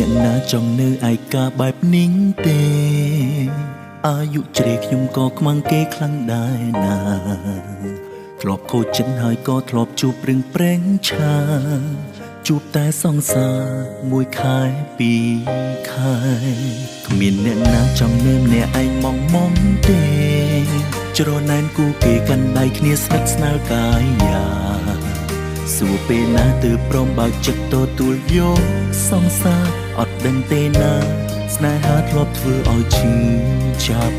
អ្នកណាចង់នៅឯកាបែបនេះទេអាយុជ្រេខ្ញុំក៏ខ្មាំងគេខ្លាំងដែរណាធ្លាប់ខូចចិត្តហើយក៏ធ្លាប់ជួបរឿងប្រេងឆាជួបតែសង្សារមួយខែពីរខែគ្មានអ្នកណាចង់នៅម្នាក់ឯងម៉ងទេច្រណែនគូគេកាន់ដៃគ្នាស្និទ្ធស្នាលកាយាសួរពេលណាទើបព្រមបើកចិត្តទទួលយកសង្សារអត់ដឹងទេណាស្នេហាធ្លាប់ធ្វើឲ្យឈឺចាប់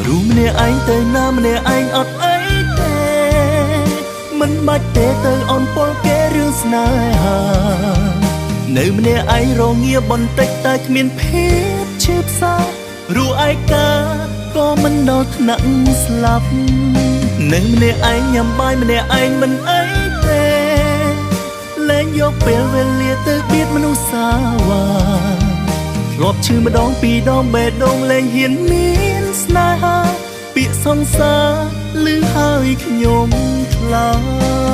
រូបម្នាក់ឯងទៅណាម្នាក់ឯងអត់អីទេមិនបាច់ទេទៅអន់ពលគេរឿងស្នេហានៅម្នាក់ឯងរងាបន្តិចតែគ្មានភាពឈឺផ្សារូឯកាក៏មិនដល់ថ្នាក់ស្លាប់នៅម្នាក់ឯងញ៉ាំបាយម្នាក់ឯងមិនអីទេលែងយកពេលវេលាទៅបៀតមនុស្សសាវ៉ាធ្លាប់ឈឺម្ដងពីរដងបេះដូងលែងហ៊ានមានស្នេហាពាក្យសង្សារឮហើយខ្ញុំខ្លាច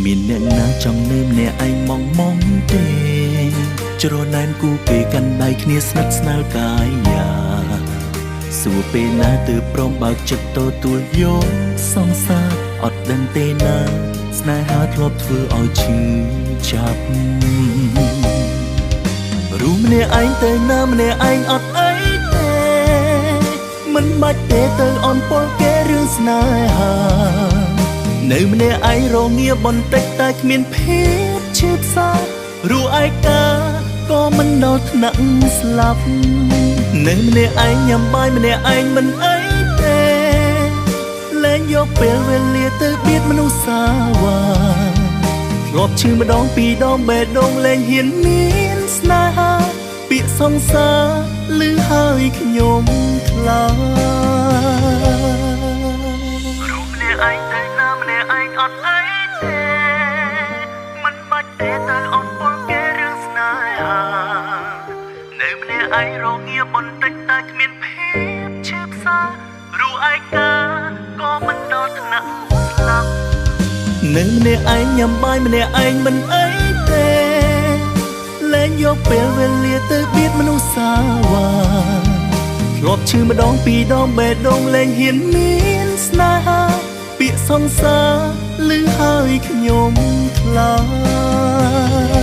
មានអ្នកណាចង់នៅម្នាក់ឯងម៉ងទេច្រណែនគូគេកាន់ដៃគ្នាស្និទ្ធស្នាលកាយាសួរពេលណាទើបព្រមបើកចិត្តទទួលយកសង្សារអត់ដឹងទេណាស្នេហាធ្លាប់ធ្វើឲ្យឈឺចាប់រូបម្នាក់ឯងទៅណាម្នាក់ឯងអត់អីទេមិនបាច់ទេទៅអន់ពលគេរឿងស្នេហានៅម្នាក់ឯងរងាបន្តិចតែគ្មានភាពឈឺផ្សារូឯកាក៏មិនដល់ថ្នាក់ស្លាប់នៅម្នាក់ឯងញ៉ាំបាយម្នាក់ឯងមិនអីទេលែងយកពេលវេលាទៅបៀតមនុស្សសាវ៉ាធ្លាប់ឈឺម្ដងពីរដងបេះដូងលែងហ៊ានមានស្នេហាពាក្យសង្សារឮហើយខ្ញុំខ្លាចនៅម្នាក់ឯងទៅណាម្នាក់ឯងអត់អីទេលែងយកពេលវេលាទៅបៀតមនុស្សសាវ៉ាធ្លាប់ឈឺម្ដងពីរដងបេះដូងលែងហ៊ានមានស្នេហាពាក្យសង្សារឮហើយខ្ញុំខ្លាចឯងទៅណាម្នាក់ឯងអត់អីទេមិនបាច់ទេទៅអន់ពលគេរឿងស្នេហានៅម្នាក់ឯងរងាបន្តិចតែគ្មានភាពឈឺផ្សារូឯកាក៏មិនដល់ថ្នាក់ស្លាប់នៅម្នាក់ឯងញ៉ាំបាយម្នាក់ឯងមិនអីទេលែងយកពេលវេលាទៅបៀតមនុស្សសាវ៉ាធ្លាប់ឈឺម្ដងពីរដងបេះដូងលែងហ៊ានមានស្នេហាពាក្យសង្សារឮហើយខ្ញុំខ្លាច